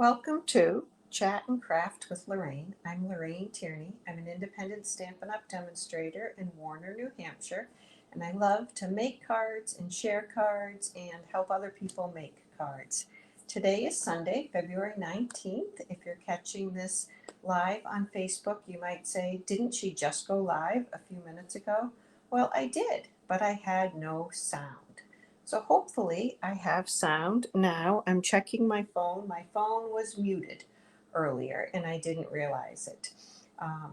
Welcome to Chat and Craft with Lorraine. I'm Lorraine Tierney. I'm an independent Stampin' Up! Demonstrator in Warner, New Hampshire, and I love to make cards and share cards and help other people make cards. Today is Sunday, February 19th. If you're catching this live on Facebook, you might say, didn't she just go live a few minutes ago? Well, I did, but I had no sound. So hopefully I have sound now. I'm checking my phone. My phone was muted earlier and I didn't realize it.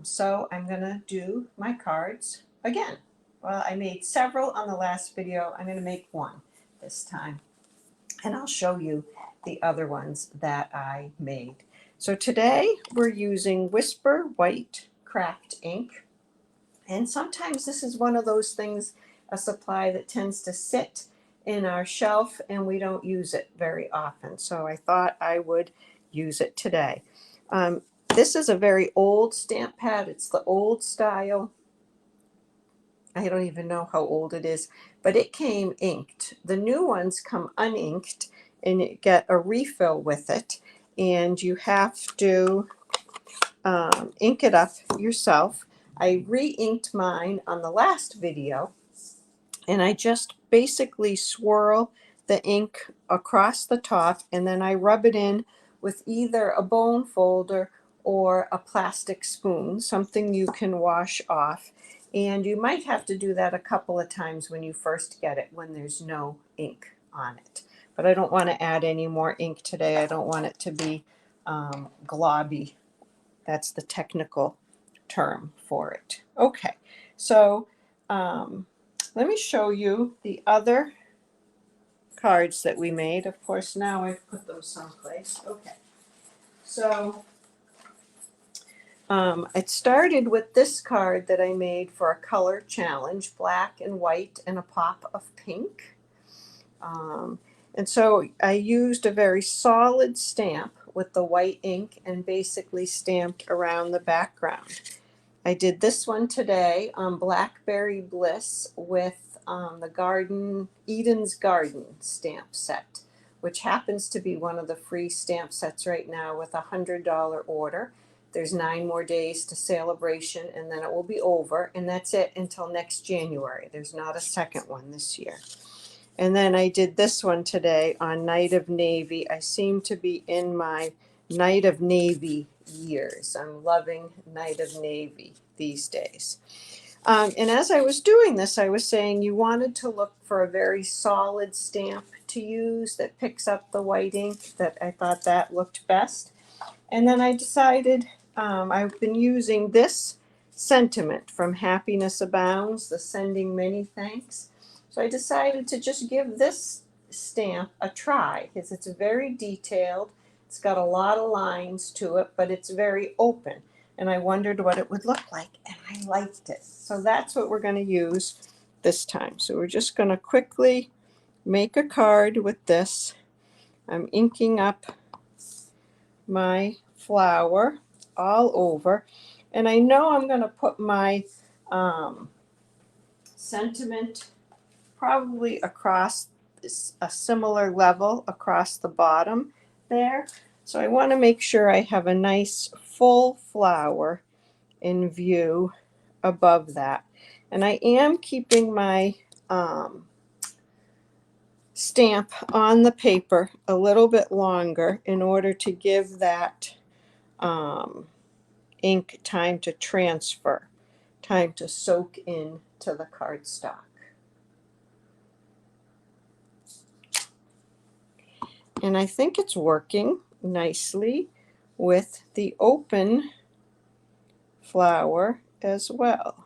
So I'm going to do my cards again. Well, I made several on the last video. I'm going to make one this time. And I'll show you the other ones that I made. So today we're using Whisper White Craft ink. And sometimes this is one of those things, a supply that tends to sit in our shelf and we don't use it very often. So I thought I would use it today. This is a very old stamp pad. It's the old style. I don't even know how old it is, but it came inked. The new ones come uninked and you get a refill with it. And you have to ink it up yourself. I re-inked mine on the last video, and I just basically swirl the ink across the top, and then I rub it in with either a bone folder or a plastic spoon, something you can wash off. And you might have to do that a couple of times when you first get it, when there's no ink on it. But I don't want to add any more ink today. I don't want it to be globby. That's the technical term for it. Okay, so let me show you the other cards that we made. Of course, now I've put them someplace. Okay, so it started with this card that I made for a color challenge, black and white and a pop of pink. And so I used a very solid stamp with the white ink and basically stamped around the background. I did this one today on Blackberry Bliss with the Eden's Garden stamp set, which happens to be one of the free stamp sets right now with a $100 order. There's 9 more days to celebration and then it will be over, and that's it until next January. There's not a second one this year. And then I did this one today on Night of Navy. I seem to be in my Night of Navy years. I'm loving Night of Navy these days. And as I was doing this, I was saying you wanted to look for a very solid stamp to use that picks up the white ink. That I thought that looked best. And then I decided I've been using this sentiment from Happiness Abounds, the Sending Many Thanks. So I decided to just give this stamp a try because it's very detailed. It's got a lot of lines to it, but it's very open. And I wondered what it would look like, and I liked it. So that's what we're going to use this time. So we're just going to quickly make a card with this. I'm inking up my flower all over. And I know I'm going to put my sentiment probably across a similar level across the bottom there. So I want to make sure I have a nice full flower in view above that. And I am keeping my stamp on the paper a little bit longer in order to give that ink time to transfer, time to soak in to the cardstock. And I think it's working nicely with the open flower as well.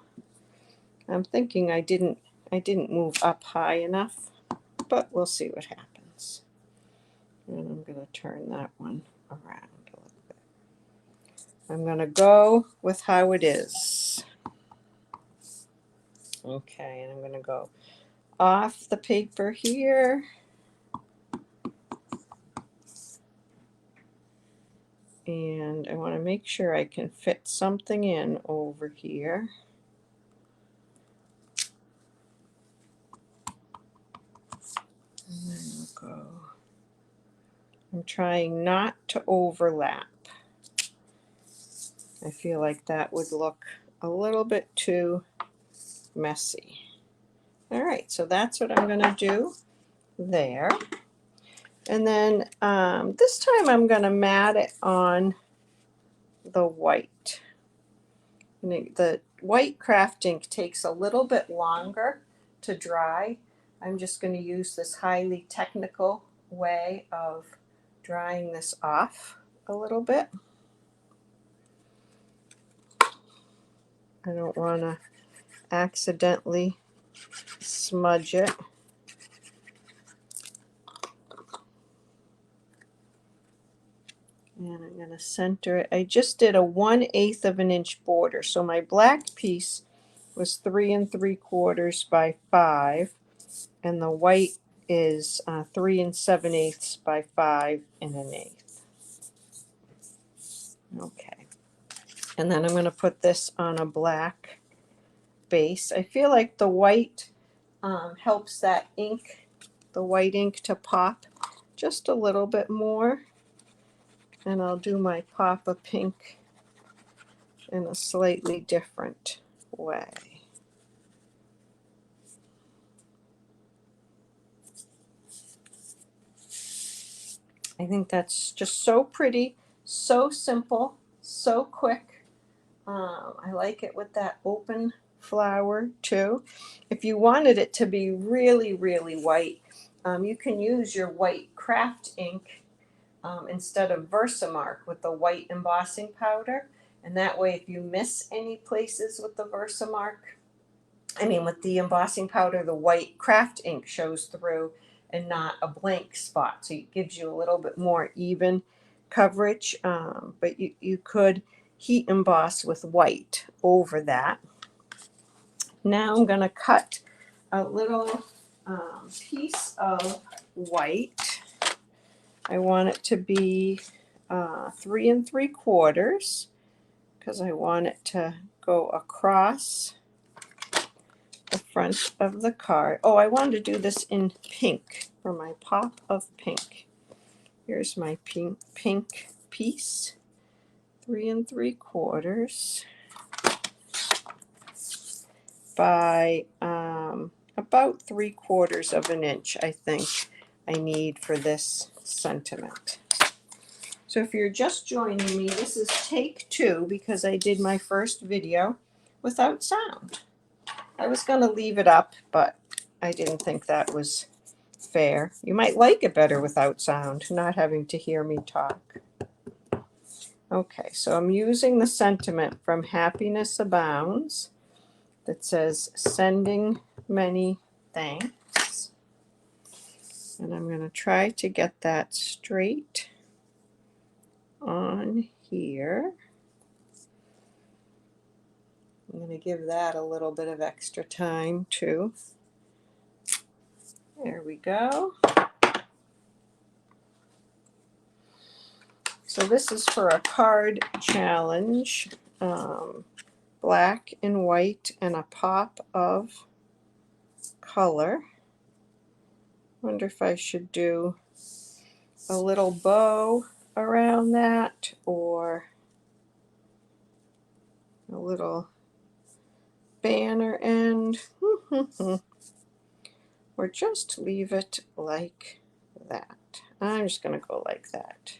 I'm thinking I didn't move up high enough, but we'll see what happens. And I'm going to turn that one around a little bit. I'm going to go with how it is. Okay, and I'm going to go off the paper here. And I want to make sure I can fit something in over here. And then we'll go I'm trying not to overlap. I feel like that would look a little bit too messy. All right, so that's what I'm going to do there. And then this time I'm going to mat it on the white. And the white craft ink takes a little bit longer to dry. I'm just going to use this highly technical way of drying this off a little bit. I don't want to accidentally smudge it. And I'm going to center it. I just did a 1/8 of an inch border. So my black piece was 3 3/4 by 5. And the white is 3 7/8 by 5 1/8. Okay. And then I'm going to put this on a black base. I feel like the white helps that ink, the white ink, to pop just a little bit more. And I'll do my pop of pink in a slightly different way. I think that's just so pretty, so simple, so quick. I like it with that open flower too. If you wanted it to be really, really white, you can use your white craft ink instead of Versamark with the white embossing powder. And that way, if you miss any places with the with the embossing powder, the white craft ink shows through and not a blank spot. So it gives you a little bit more even coverage. But you could heat emboss with white over that. Now I'm going to cut a little piece of white. I want it to be 3 3/4 because I want it to go across the front of the card. Oh, I wanted to do this in pink for my pop of pink. Here's my pink piece, 3 3/4 by about 3/4 of an inch. I think I need for this sentiment. So if you're just joining me, this is take 2 because I did my first video without sound. I was going to leave it up, but I didn't think that was fair. You might like it better without sound, not having to hear me talk. Okay, so I'm using the sentiment from Happiness Abounds that says, sending many thanks. And I'm going to try to get that straight on here. I'm going to give that a little bit of extra time too. There we go. So this is for a card challenge, black and white and a pop of color. Wonder if I should do a little bow around that or a little banner end, or just leave it like that. I'm just going to go like that.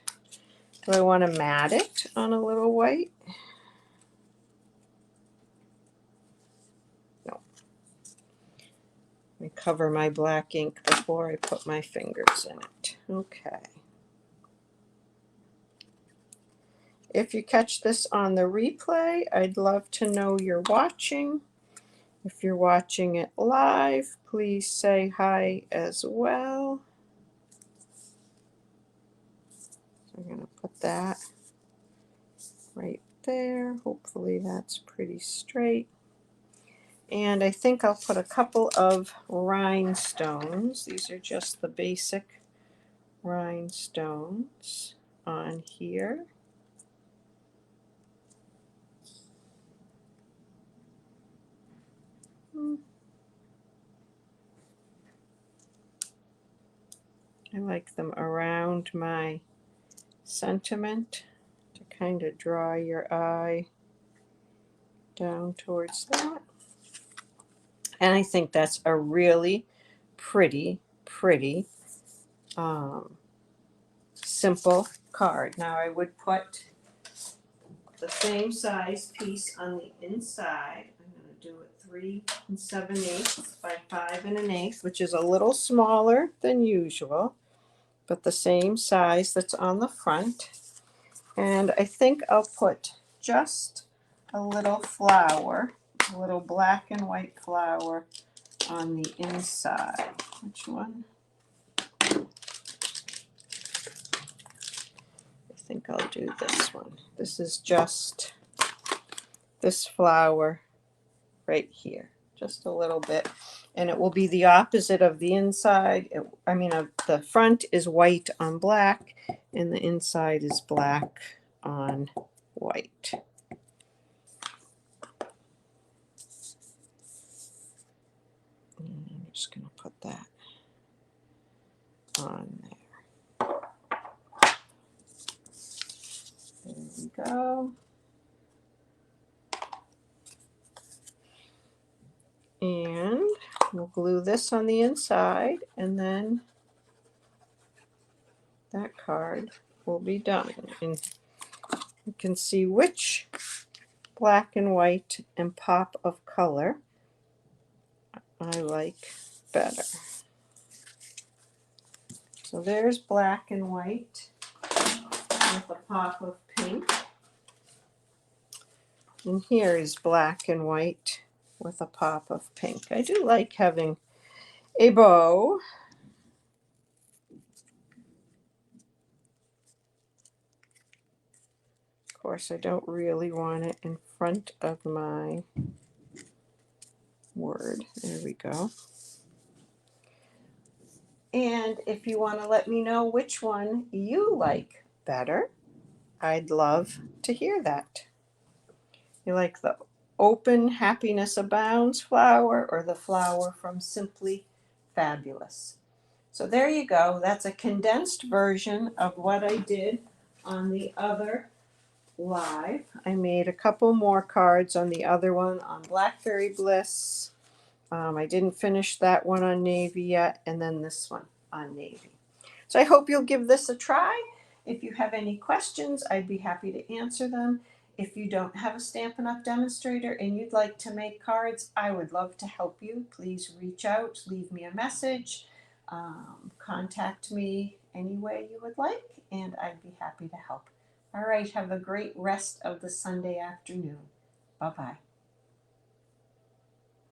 Do I want to mat it on a little white? No. Let me cover my black ink before I put my fingers in it. Okay. If you catch this on the replay, I'd love to know you're watching. If you're watching it live, please say hi as well. I'm going to put that right there. Hopefully that's pretty straight. And I think I'll put a couple of rhinestones. These are just the basic rhinestones on here. I like them around my sentiment to kind of draw your eye down towards that. And I think that's a really pretty, simple card. Now I would put the same size piece on the inside. I'm going to do it 3 7/8 by 5 1/8, which is a little smaller than usual, but the same size that's on the front. And I think I'll put just a little flower, a little black and white flower on the inside. Which one? I think I'll do this one. This is just this flower right here, just a little bit. And it will be the opposite of the inside. The front is white on black, and the inside is black on white. And I'm just going to put that on there. There we go. And we'll glue this on the inside, and then that card will be done. And you can see which black and white and pop of color I like better. So there's black and white with a pop of pink. And here is black and white with a pop of pink. I do like having a bow. Of course, I don't really want it in front of my word. There we go. And if you want to let me know which one you like better, I'd love to hear that. You like the Open Happiness Abounds flower or the flower from Simply Fabulous? So there you go. That's a condensed version of what I did on the other live. I made a couple more cards on the other one on Blackberry Bliss. I didn't finish that one on Navy yet, and then this one on Navy. So I hope you'll give this a try. If you have any questions, I'd be happy to answer them. If you don't have a Stampin' Up! Demonstrator and you'd like to make cards, I would love to help you. Please reach out, leave me a message, contact me any way you would like, and I'd be happy to help. All right, have a great rest of the Sunday afternoon. Bye-bye.